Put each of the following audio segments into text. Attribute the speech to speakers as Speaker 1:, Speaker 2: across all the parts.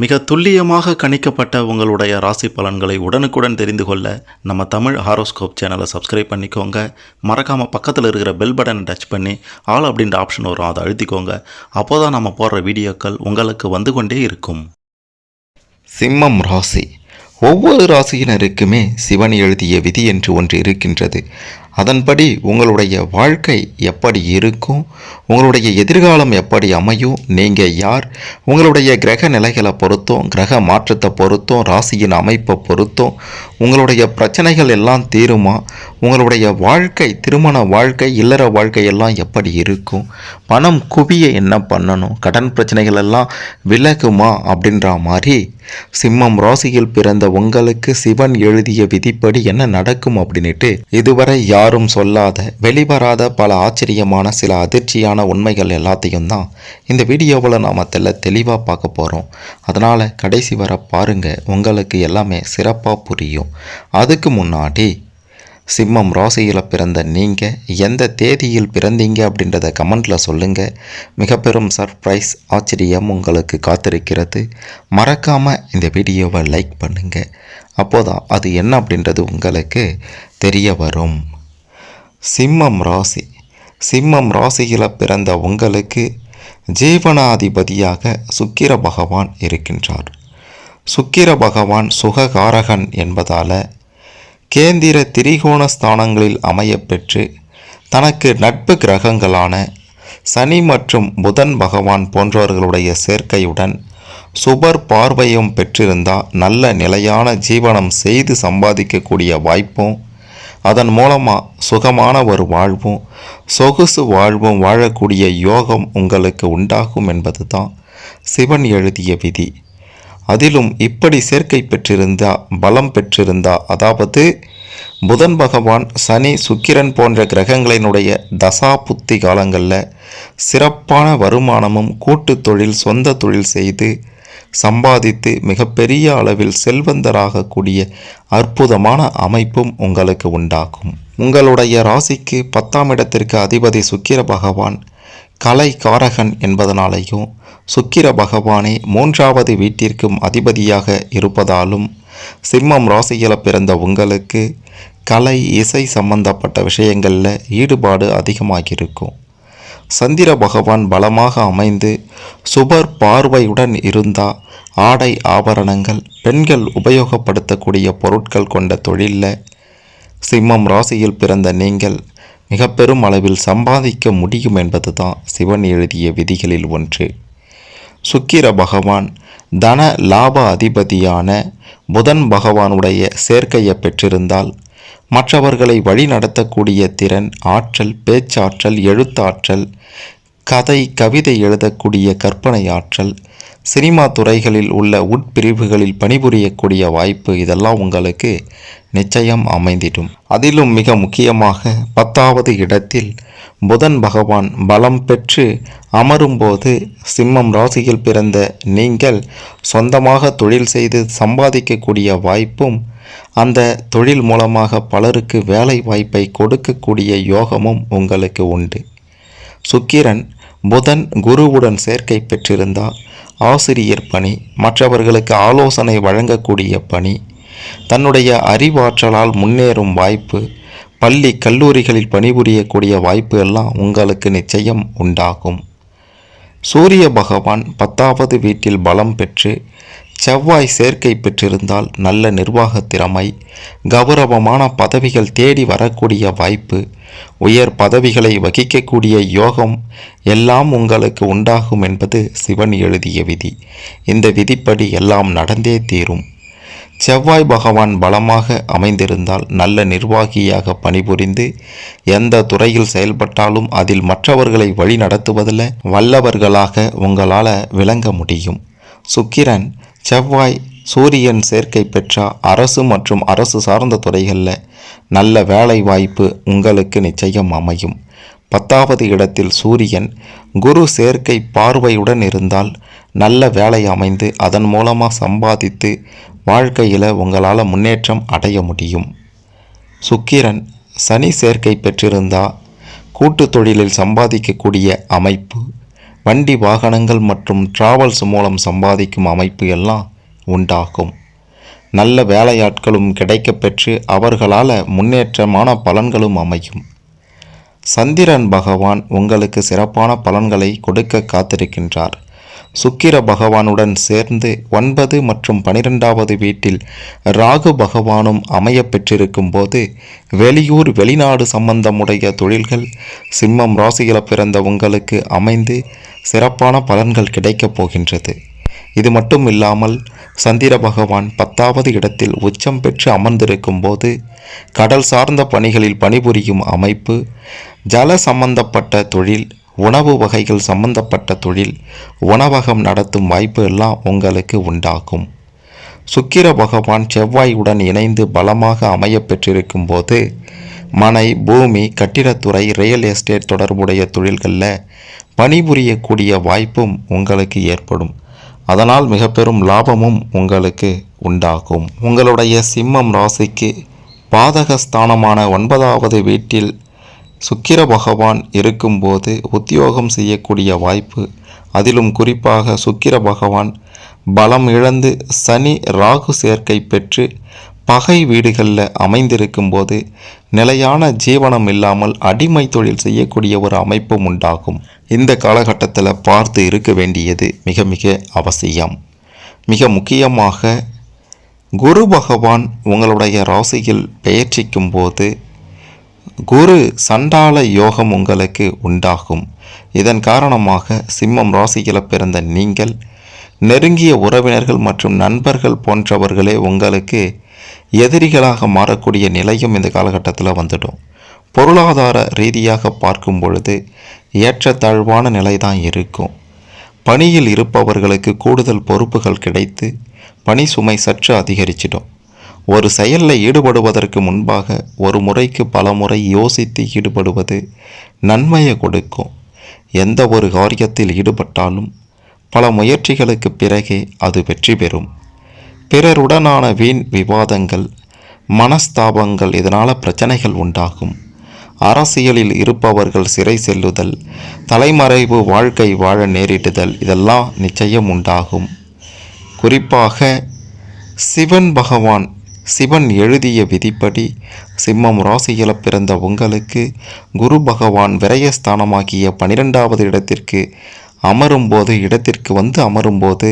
Speaker 1: மிக துல்லியமாக கணிக்கப்பட்ட உங்களுடைய ராசி பலன்களை உடனுக்குடன் தெரிந்து கொள்ள நம்ம தமிழ் ஹாரோஸ்கோப் சேனலை சப்ஸ்கிரைப் பண்ணிக்கோங்க. மறக்காமல் பக்கத்தில் இருக்கிற பெல் பட்டனை டச் பண்ணி ஆல் அப்படின்ற ஆப்ஷன் வரும், அதை அழுத்திக்கோங்க. அப்போ தான் நம்ம போடுற வீடியோக்கள் உங்களுக்கு வந்து கொண்டே இருக்கும்.
Speaker 2: சிம்மம் ராசி. ஒவ்வொரு ராசியினருக்குமே சிவன் எழுதிய விதி என்று ஒன்று இருக்கின்றது. அதன்படி உங்களுடைய வாழ்க்கை எப்படி இருக்கும், உங்களுடைய எதிர்காலம் எப்படி அமையும், நீங்கள் யார், உங்களுடைய கிரக நிலைகளை பொறுத்தும், கிரக மாற்றத்தை பொறுத்தும், ராசியின் அமைப்பை பொறுத்தும் உங்களுடைய பிரச்சனைகள் எல்லாம் தீருமா, உங்களுடைய வாழ்க்கை, திருமண வாழ்க்கை, இல்லற வாழ்க்கை எல்லாம் எப்படி இருக்கும், பணம் குவிய என்ன பண்ணணும், கடன் பிரச்சனைகள் எல்லாம் விலகுமா அப்படின்ற மாதிரி சிம்மம் ராசியில் பிறந்த உங்களுக்கு சிவன் எழுதிய விதிப்படி என்ன நடக்கும் அப்படின்ட்டு இதுவரை யாரும் சொல்லாத, வெளிவராத பல ஆச்சரியமான சில அதிர்ச்சியான உண்மைகள் எல்லாத்தையும் தான் இந்த வீடியோவில் நாம் தெளிவாக பார்க்க போகிறோம். அதனால் கடைசி வர பாருங்கள், உங்களுக்கு எல்லாமே சிறப்பாக புரியும். அதுக்கு முன்னாடி சிம்மம் ராசியில் பிறந்த நீங்கள் எந்த தேதியில் பிறந்தீங்க அப்படின்றத கமெண்டில் சொல்லுங்கள். மிக பெரும் சர்ப்ரைஸ், ஆச்சரியம் உங்களுக்கு காத்திருக்கிறது. மறக்காமல் இந்த வீடியோவை லைக் பண்ணுங்கள். அப்போதான் அது என்ன அப்படின்றது உங்களுக்கு தெரிய வரும். சிம்மம் ராசி. சிம்மம் ராசியில் பிறந்த உங்களுக்கு ஜீவனாதிபதியாக சுக்கிர பகவான் இருக்கின்றார். சுக்கிர பகவான் சுககாரகன் என்பதால் கேந்திர திரிகோண ஸ்தானங்களில் அமையப்பெற்று தனக்கு நட்பு கிரகங்களான சனி மற்றும் புதன் பகவான் போன்றவர்களுடைய சேர்க்கையுடன் சுபர் பார்வையும் பெற்றிருந்தால் நல்ல நிலையான ஜீவனம் செய்து சம்பாதிக்கக்கூடிய வாய்ப்பும், அதன் மூலமாக சுகமான ஒரு வாழ்வும், சொகுசு வாழ்வும் வாழக்கூடிய யோகம் உங்களுக்கு உண்டாகும் என்பது தான் சிவன் எழுதிய விதி. அதிலும் இப்படி சேர்க்கை பெற்றிருந்தா, பலம் பெற்றிருந்தா, அதாவது புதன் பகவான், சனி, சுக்கிரன் போன்ற கிரகங்களினுடைய தசா புத்தி காலங்களில் சிறப்பான வருமானமும், கூட்டு தொழில், சொந்த தொழில் செய்து சம்பாதித்து மிகப்பெரிய அளவில் செல்வந்தராகக்கூடிய அற்புதமான அமைப்பும் உங்களுக்கு உண்டாகும். உங்களுடைய ராசிக்கு 10ஆம் இடத்திற்கு அதிபதி சுக்கிர பகவான் கலை காரகன் என்பதனாலேயும், சுக்கிர பகவானே 3வது வீட்டிற்கும் அதிபதியாக இருப்பதாலும் சிம்மம் ராசியில் பிறந்த உங்களுக்கு கலை, இசை சம்பந்தப்பட்ட விஷயங்களில் ஈடுபாடு அதிகமாகியிருக்கும். சந்திர பகவான் பலமாக அமைந்து சுபர் பார்வையுடன் இருந்தால் ஆடை ஆபரணங்கள், பெண்கள் உபயோகப்படுத்தக்கூடிய பொருட்கள் கொண்ட தொழிலில் சிம்மம் ராசியில் பிறந்த நீங்கள் மிக பெரும் அளவில் சம்பாதிக்க முடியும் என்பது தான் சிவன் எழுதிய விதிகளில் ஒன்று. சுக்கிர பகவான் தன லாப அதிபதியான புதன் பகவானுடைய சேர்க்கையை பெற்றிருந்தால் மற்றவர்களை வழி நடத்தக்கூடிய திறன், ஆற்றல், பேச்சாற்றல், எழுத்தாற்றல், கதை, கவிதை எழுதக்கூடிய கற்பனை ஆற்றல், சினிமா துறைகளில் உள்ள உட்பிரிவுகளில் பணிபுரியக்கூடிய வாய்ப்பு, இதெல்லாம் உங்களுக்கு நிச்சயம் அமைந்திடும். அதிலும் மிக முக்கியமாக 10வது இடத்தில் புதன் பகவான் பலம் பெற்று அமரும்போது சிம்மம் ராசியில் பிறந்த நீங்கள் சொந்தமாக தொழில் செய்து சம்பாதிக்கக்கூடிய வாய்ப்பும், அந்த தொழில் மூலமாக பலருக்கு வேலை வாய்ப்பை கொடுக்கக்கூடிய யோகமும் உங்களுக்கு உண்டு. சுக்கிரன் புதன் குருவுடன் சேர்க்கை பெற்றிருந்தால் ஆசிரியர் பணி, மற்றவர்களுக்கு ஆலோசனை வழங்கக்கூடிய பணி, தன்னுடைய அறிவாற்றலால் முன்னேறும் வாய்ப்பு, பள்ளி கல்லூரிகளில் பணிபுரியக்கூடிய வாய்ப்பு எல்லாம் உங்களுக்கு நிச்சயம் உண்டாகும். சூரிய பகவான் 10வது வீட்டில் பலம் பெற்று செவ்வாய் சேர்க்கை பெற்றிருந்தால் நல்ல நிர்வாக திறமை, கௌரவமான பதவிகள் தேடி வரக்கூடிய வாய்ப்பு, உயர் பதவிகளை வகிக்கக்கூடிய யோகம் எல்லாம் உங்களுக்கு உண்டாகும் என்பது சிவன் எழுதிய விதி. இந்த விதிப்படி எல்லாம் நடந்தே தீரும். செவ்வாய் பகவான் பலமாக அமைந்திருந்தால் நல்ல நிர்வாகியாக பணிபுரிந்து எந்த துறையில் செயல்பட்டாலும் அதில் மற்றவர்களை வழி நடத்துவதில் வல்லவர்களாக உங்களால் விளங்க முடியும். சுக்கிரன், செவ்வாய், சூரியன் சேர்க்கை பெற்ற அரசு மற்றும் அரசு சார்ந்த துறைகளில் நல்ல வேலை வாய்ப்பு உங்களுக்கு நிச்சயம் அமையும். 10வது இடத்தில் சூரியன் குரு சேர்க்கை பார்வையுடன் இருந்தால் நல்ல வேலை அமைந்து அதன் மூலமாக சம்பாதித்து வாழ்க்கையில் உங்களால் முன்னேற்றம் அடைய முடியும். சுக்கிரன் சனி சேர்க்கை பெற்றிருந்தால் கூட்டு தொழிலில் சம்பாதிக்கக்கூடிய அமைப்பு, வண்டி வாகனங்கள் மற்றும் டிராவல்ஸ் மூலம் சம்பாதிக்கும் அமைப்பு எல்லாம் உண்டாகும். நல்ல வேலையாட்களும் கிடைக்கப்பெற்று அவர்களால் முன்னேற்றமான பலன்களும் அமையும். சந்திரன் பகவான் உங்களுக்கு சிறப்பான பலன்களை கொடுக்க காத்திருக்கின்றார். சுக்கிர பகவானுடன் சேர்ந்து 9 மற்றும் 12வது வீட்டில் ராகு பகவானும் அமைய பெற்றிருக்கும் போது வெளியூர் வெளிநாடு சம்பந்தமுடைய தொழில்கள் சிம்மம் ராசியில் பிறந்த உங்களுக்கு அமைந்து சிறப்பான பலன்கள் கிடைக்கப் போகின்றது. இது மட்டும் இல்லாமல் சந்திர பகவான் 10வது இடத்தில் உச்சம் பெற்று அமர்ந்திருக்கும் போது கடல் சார்ந்த பணிகளில் பணிபுரியும் அமைப்பு, ஜல சம்பந்தப்பட்ட தொழில், உணவு வகைகள் சம்பந்தப்பட்ட தொழில், உணவகம் நடத்தும் வாய்ப்பு எல்லாம் உங்களுக்கு உண்டாகும். சுக்கிர பகவான் செவ்வாயுடன் இணைந்து பலமாக அமைய பெற்றிருக்கும் போது மனை, பூமி, கட்டிடத்துறை, ரியல் எஸ்டேட் தொடர்புடைய தொழில்களில் பணிபுரியக்கூடிய வாய்ப்பும் உங்களுக்கு ஏற்படும். அதனால் மிக பெரும் லாபமும் உங்களுக்கு உண்டாகும். உங்களுடைய சிம்மம் ராசிக்கு பாதகஸ்தானமான 9வது வீட்டில் சுக்கிர பகவான் இருக்கும்போது உத்தியோகம் செய்யக்கூடிய வாய்ப்பு, அதிலும் குறிப்பாக சுக்கிர பகவான் பலம் இழந்து சனி ராகு சேர்க்கை பெற்று பகை வீடுகளில் அமைந்திருக்கும் போது நிலையான ஜீவனம் இல்லாமல் அடிமை தொழில் செய்யக்கூடிய ஒரு அமைப்பும் உண்டாகும். இந்த காலகட்டத்தில் பார்த்து இருக்க வேண்டியது மிக மிக அவசியம். மிக முக்கியமாக குரு பகவான் உங்களுடைய ராசியில் பெயர்ச்சிக்கும் போது குரு சண்டால யோகம் உங்களுக்கு உண்டாகும். இதன் காரணமாக சிம்மம் ராசியில் பிறந்த நீங்கள், நெருங்கிய உறவினர்கள் மற்றும் நண்பர்கள் போன்றவர்களே உங்களுக்கு எதிரிகளாக மாறக்கூடிய நிலையும் இந்த காலகட்டத்தில் வந்துடும். பொருளாதார ரீதியாக பார்க்கும் பொழுது ஏற்றத்தாழ்வான நிலை தான் இருக்கும். பணியில் இருப்பவர்களுக்கு கூடுதல் பொறுப்புகள் கிடைத்து பணி சுமை சற்று அதிகரிச்சிடும். ஒரு செயலில் ஈடுபடுவதற்கு முன்பாக ஒரு முறைக்கு பல முறை யோசித்து ஈடுபடுவது நன்மையை கொடுக்கும். எந்த ஒரு காரியத்தில் ஈடுபட்டாலும் பல முயற்சிகளுக்கு பிறகே அது வெற்றி பெறும். பிறருடனான வீண் விவாதங்கள், மனஸ்தாபங்கள், இதனால் பிரச்சனைகள் உண்டாகும். அரசியலில் இருப்பவர்கள் சிறை செல்லுதல், தலைமறைவு வாழ்க்கை வாழ நேரிடுதல், இதெல்லாம் நிச்சயம் உண்டாகும். குறிப்பாக சிவன் எழுதிய விதிப்படி சிம்மம் ராசியில் பிறந்த உங்களுக்கு குரு பகவான் விரயஸ்தானமாகிய 12வது இடத்திற்கு அமரும்போது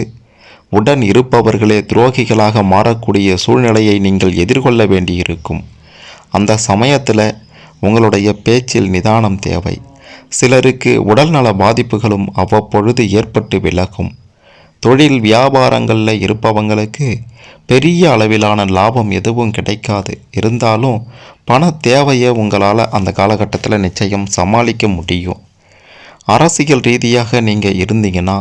Speaker 2: உடன் இருப்பவர்களே துரோகிகளாக மாறக்கூடிய சூழ்நிலையை நீங்கள் எதிர்கொள்ள வேண்டியிருக்கும். அந்த சமயத்தில் உங்களுடைய பேச்சில் நிதானம் தேவை. சிலருக்கு உடல்நல பாதிப்புகளும் அவ்வப்பொழுது ஏற்பட்டு விலகும். தொழில் வியாபாரங்களில் இருப்பவங்களுக்கு பெரிய அளவிலான லாபம் எதுவும் கிடைக்காது. இருந்தாலும் பண தேவையை உங்களால் அந்த காலகட்டத்தில் நிச்சயம் சமாளிக்க முடியும். அரசியல் ரீதியாக நீங்கள் இருந்தீங்கன்னா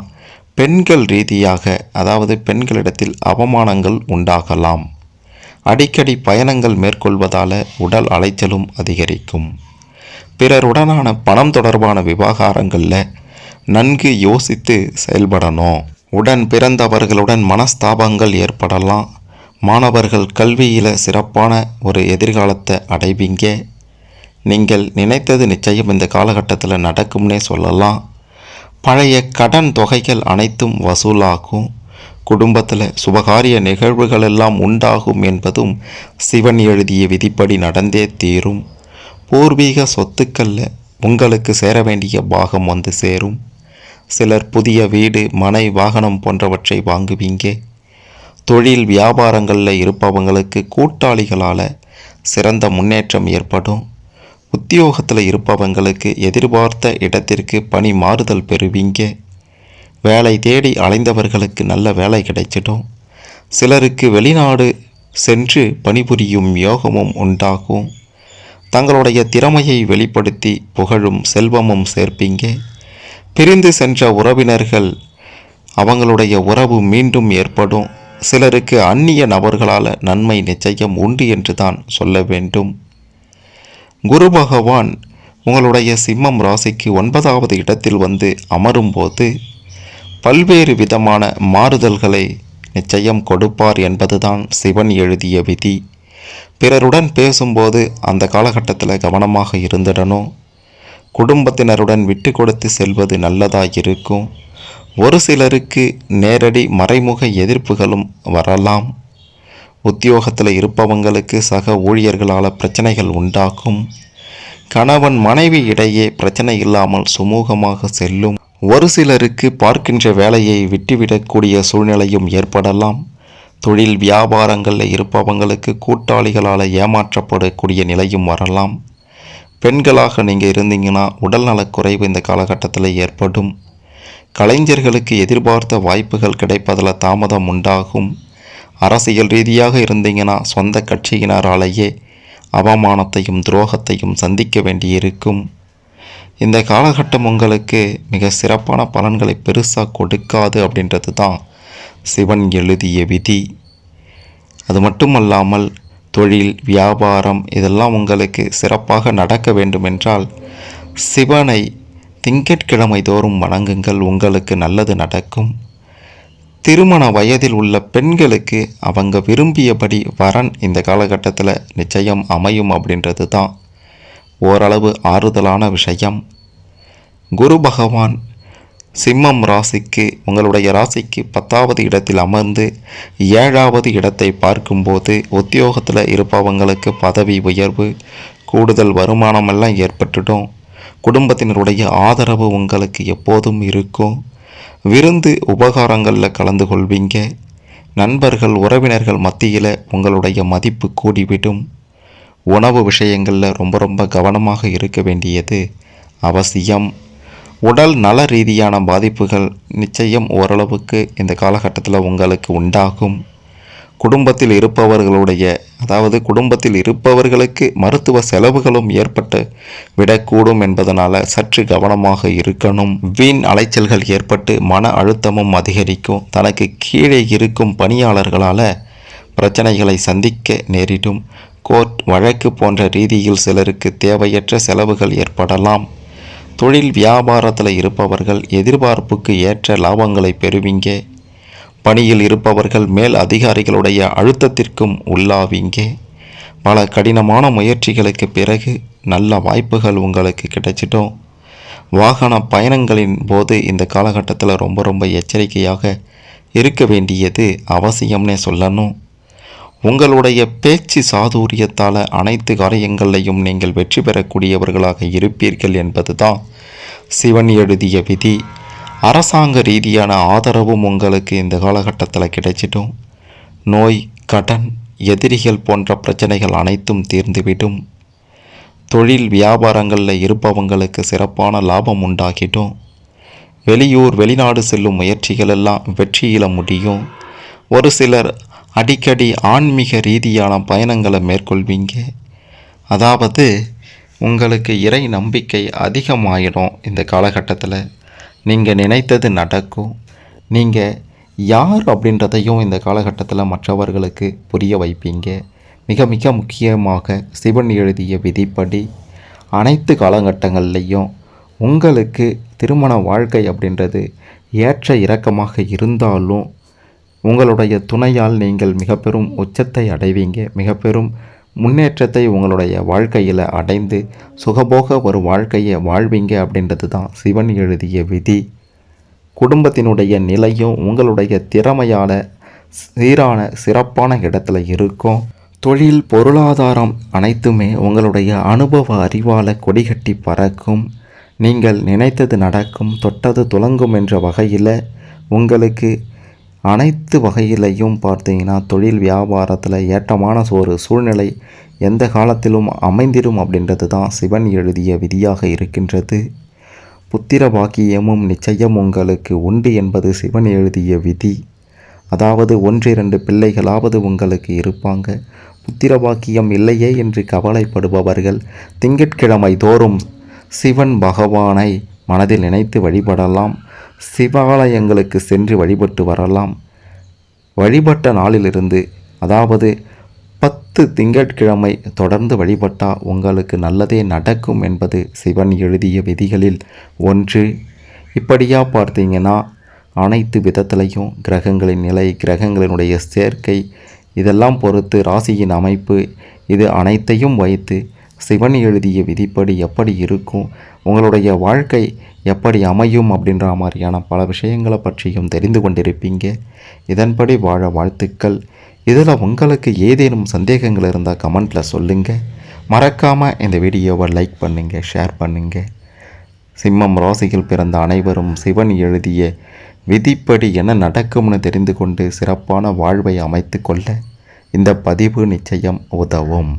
Speaker 2: பெண்கள் ரீதியாக, அதாவது பெண்களிடத்தில் அவமானங்கள் உண்டாகலாம். அடிக்கடி பயணங்கள் மேற்கொள்வதால் உடல் அலைச்சலும் அதிகரிக்கும். பிறருடனான பணம் தொடர்பான விவகாரங்களில் நன்கு யோசித்து செயல்படணும். உடன் பிறந்தவர்களுடன் மனஸ்தாபங்கள் ஏற்படலாம். மாணவர்கள் கல்வியில் சிறப்பான ஒரு எதிர்காலத்தை அடைவீங்க. நீங்கள் நினைத்தது நிச்சயம் இந்த காலகட்டத்தில் நடக்கும்னே சொல்லலாம். பழைய கடன் தொகைகள் அனைத்தும் வசூலாகும். குடும்பத்தில் சுபகாரிய நிகழ்வுகள் எல்லாம் உண்டாகும் என்பதும் சிவன் எழுதிய விதிப்படி நடந்தே தீரும். பூர்வீக சொத்துக்களில் உங்களுக்கு சேர வேண்டிய பாகம் வந்து சேரும். சிலர் புதிய வீடு, மனை, வாகனம் போன்றவற்றை வாங்குவீங்க. தொழில் வியாபாரங்களில் இருப்பவங்களுக்கு கூட்டாளிகளால் சிறந்த முன்னேற்றம் ஏற்படும். உத்தியோகத்தில் இருப்பவங்களுக்கு எதிர்பார்த்த இடத்திற்கு பணி மாறுதல் பெறுவீங்க. வேலை தேடி அலைந்தவர்களுக்கு நல்ல வேலை கிடைச்சிடும். சிலருக்கு வெளிநாடு சென்று பணிபுரியும் யோகமும் உண்டாகும். தங்களுடைய திறமையை வெளிப்படுத்தி புகழும் செல்வமும் சேர்ப்பீங்க. பிரிந்து சென்ற உறவினர்கள், அவங்களுடைய உறவு மீண்டும் ஏற்படும். சிலருக்கு அந்நிய நபர்களால் நன்மை நிச்சயம் உண்டு என்று தான் சொல்ல வேண்டும். குரு பகவான் உங்களுடைய சிம்மம் ராசிக்கு 9வது இடத்தில் வந்து அமரும்போது பல்வேறு விதமான மாறுதல்களை நிச்சயம் கொடுப்பார் என்பதுதான் சிவன் எழுதிய விதி. பிறருடன் பேசும்போது அந்த காலகட்டத்தில் கவனமாக இருந்திடணும். குடும்பத்தினருடன் விட்டு கொடுத்து செல்வது நல்லதாயிருக்கும். ஒரு சிலருக்கு நேரடி மறைமுக எதிர்ப்புகளும் வரலாம். உத்தியோகத்தில் இருப்பவங்களுக்கு சக ஊழியர்களால் பிரச்சனைகள் உண்டாகும். கணவன் மனைவி இடையே பிரச்சனை இல்லாமல் சுமூகமாக செல்லும். ஒரு சிலருக்கு பார்க்கின்ற வேலையை விட்டுவிடக்கூடிய சூழ்நிலையும் ஏற்படலாம். தொழில் வியாபாரங்களில் இருப்பவங்களுக்கு கூட்டாளிகளால் ஏமாற்றப்படக்கூடிய நிலையும் வரலாம். பெண்களாக நீங்கள் இருந்தீங்கன்னா உடல்நலக்குறைவு இந்த காலகட்டத்தில் ஏற்படும். கலைஞர்களுக்கு எதிர்பார்த்த வாய்ப்புகள் கிடைப்பதில் தாமதம் உண்டாகும். அரசியல் ரீதியாக இருந்தீங்கன்னா சொந்த கட்சியினராலேயே அவமானத்தையும் துரோகத்தையும் சந்திக்க வேண்டியிருக்கும். இந்த காலகட்டம் உங்களுக்கு மிக சிறப்பான பலன்களை பெருசாக கொடுக்காது அப்படின்றது தான் சிவன் எழுதிய விதி. அது மட்டுமல்லாமல் தொழில் வியாபாரம் இதெல்லாம் உங்களுக்கு சிறப்பாக நடக்க வேண்டுமென்றால் சிவனை திங்கட்கிழமை தோறும் வணங்குங்கள். உங்களுக்கு நல்லது நடக்கும். திருமண வயதில் உள்ள பெண்களுக்கு அவங்க விரும்பியபடி வரன் இந்த காலகட்டத்தில் நிச்சயம் அமையும் அப்படின்றது தான் ஓரளவு ஆறுதலான விஷயம். குரு பகவான் சிம்மம் ராசிக்கு உங்களுடைய ராசிக்கு 10வது இடத்தில் அமர்ந்து 7வது இடத்தை பார்க்கும்போது உத்தியோகத்தில் இருப்பவங்களுக்கு பதவி உயர்வு, கூடுதல் வருமானமெல்லாம் ஏற்பட்டுடும். குடும்பத்தினருடைய ஆதரவு உங்களுக்கு எப்போதும் இருக்கும். விருந்து உபகாரங்களில் கலந்து கொள்வீங்க. நண்பர்கள் உறவினர்கள் மத்தியில் உங்களுடைய மதிப்பு கூடிவிடும். உணவு விஷயங்களில் ரொம்ப கவனமாக இருக்க வேண்டியது அவசியம். உடல் நல ரீதியான பாதிப்புகள் நிச்சயம் ஓரளவுக்கு இந்த காலகட்டத்தில் உங்களுக்கு உண்டாகும். குடும்பத்தில் இருப்பவர்களுக்கு மருத்துவ செலவுகளும் ஏற்பட்டு விடக்கூடும் என்பதனால் சற்று கவனமாக இருக்கணும். வீண் அலைச்சல்கள் ஏற்பட்டு மன அழுத்தமும் அதிகரிக்கும். தனக்கு கீழே இருக்கும் பணியாளர்களால் பிரச்சனைகளை சந்திக்க நேரிடும். கோர்ட் வழக்கு போன்ற ரீதியில் சிலருக்கு தேவையற்ற செலவுகள் ஏற்படலாம். தொழில் வியாபாரத்தில் இருப்பவர்கள் எதிர்பார்ப்புக்கு ஏற்ற லாபங்களை பெறுவீங்க. பணியில் இருப்பவர்கள் மேல் அதிகாரிகளுடைய அழுத்தத்திற்கும் உள்ளாவீங்க. பல கடினமான முயற்சிகளுக்கு பிறகு நல்ல வாய்ப்புகள் உங்களுக்கு கிடைச்சிடும். வாகன பயணங்களின் போது இந்த காலகட்டத்தில் ரொம்ப எச்சரிக்கையாக இருக்க வேண்டியது அவசியம்னே சொல்லணும். உங்களுடைய பேச்சு சாதுரியத்தால் அனைத்து காரியங்களையும் நீங்கள் வெற்றி பெறக்கூடியவர்களாக இருப்பீர்கள் என்பது தான் சிவன் எழுதிய விதி. அரசாங்க ரீதியான ஆதரவும் உங்களுக்கு இந்த காலகட்டத்தில் கிடைச்சிடும். நோய், கடன், எதிரிகள் போன்ற பிரச்சனைகள் அனைத்தும் தீர்ந்துவிடும். தொழில் வியாபாரங்களில் இருப்பவங்களுக்கு சிறப்பான லாபம் உண்டாகிடும். வெளியூர் வெளிநாடு செல்லும் முயற்சிகள் எல்லாம் வெற்றியில முடியும். ஒரு சிலர் அடிக்கடி ஆன்மீக ரீதியான பயணங்களை மேற்கொள்வீங்க. அதாவது உங்களுக்கு இறை நம்பிக்கை அதிகமாயிடும். இந்த காலகட்டத்தில் நீங்கள் நினைத்தது நடக்கும். நீங்கள் யார் அப்படின்றதையும் இந்த காலகட்டத்தில் மற்றவர்களுக்கு புரிய வைப்பீங்க. மிக முக்கியமாக சிவன் எழுதிய விதிப்படி அனைத்து காலகட்டங்கள்லேயும் உங்களுக்கு திருமண வாழ்க்கை அப்படின்றது ஏற்ற இறக்கமாக இருந்தாலும் உங்களுடைய துணையால் நீங்கள் மிக பெரும் உச்சத்தை அடைவீங்க. மிக பெரும் முன்னேற்றத்தை உங்களுடைய வாழ்க்கையில் அடைந்து சுகபோக ஒரு வாழ்க்கையை வாழ்வீங்க அப்படின்றது தான் சிவன் எழுதிய விதி. குடும்பத்தினுடைய நிலையும் உங்களுடைய திறமையால் சீரான சிறப்பான இடத்துல இருக்கும். தொழில் பொருளாதாரம் அனைத்துமே உங்களுடைய அனுபவ அறிவால் கொடிகட்டி பறக்கும். நீங்கள் நினைத்தது நடக்கும், தொட்டது துலங்கும் என்ற வகையில் உங்களுக்கு அனைத்து வகையிலையும் பார்த்தீங்கன்னா தொழில் வியாபாரத்தில் ஏற்றமான ஒரு சூழ்நிலை எந்த காலத்திலும் அமைந்திடும் அப்படின்றது தான் சிவன் எழுதிய விதியாக இருக்கின்றது. புத்திர பாக்கியமும் நிச்சயம் உங்களுக்கு உண்டு என்பது சிவன் எழுதிய விதி. அதாவது 1-2 பிள்ளைகளாவது உங்களுக்கு இருப்பாங்க. புத்திர பாக்கியம் இல்லையே என்று கவலைப்படுபவர்கள் திங்கட்கிழமை தோறும் சிவன் பகவானை மனதில் நினைத்து வழிபடலாம். சிவாலயங்களுக்கு சென்று வழிபட்டு வரலாம். வழிபட்ட நாளிலிருந்து அதாவது 10 திங்கட்கிழமை தொடர்ந்து வழிபட்டால் உங்களுக்கு நல்லதே நடக்கும் என்பது சிவன் எழுதிய விதிகளில் ஒன்று. இப்படியா பார்த்தீங்கன்னா அனைத்து விதத்திலையும் கிரகங்களின் நிலை, கிரகங்களினுடைய சேர்க்கை இதெல்லாம் பொறுத்து ராசியின் அமைப்பு இது அனைத்தையும் வைத்து சிவன் எழுதிய விதிப்படி எப்படி இருக்கும், உங்களுடைய வாழ்க்கை எப்படி அமையும் அப்படின்ற மாதிரியான பல விஷயங்களை பற்றியும் தெரிந்து கொண்டிருப்பீங்க. இதன்படி வாழ வாழ்த்துக்கள். இதில் உங்களுக்கு ஏதேனும் சந்தேகங்கள் இருந்தால் கமெண்ட்டில் சொல்லுங்கள். மறக்காமல் இந்த வீடியோவை லைக் பண்ணுங்கள், ஷேர் பண்ணுங்கள். சிம்மம் ராசியில் பிறந்த அனைவரும் சிவன் எழுதிய விதிப்படி என்ன நடக்கும்னு தெரிந்து கொண்டு சிறப்பான வாழ்வை அமைத்து கொள்ள இந்த பதிவு நிச்சயம் உதவும்.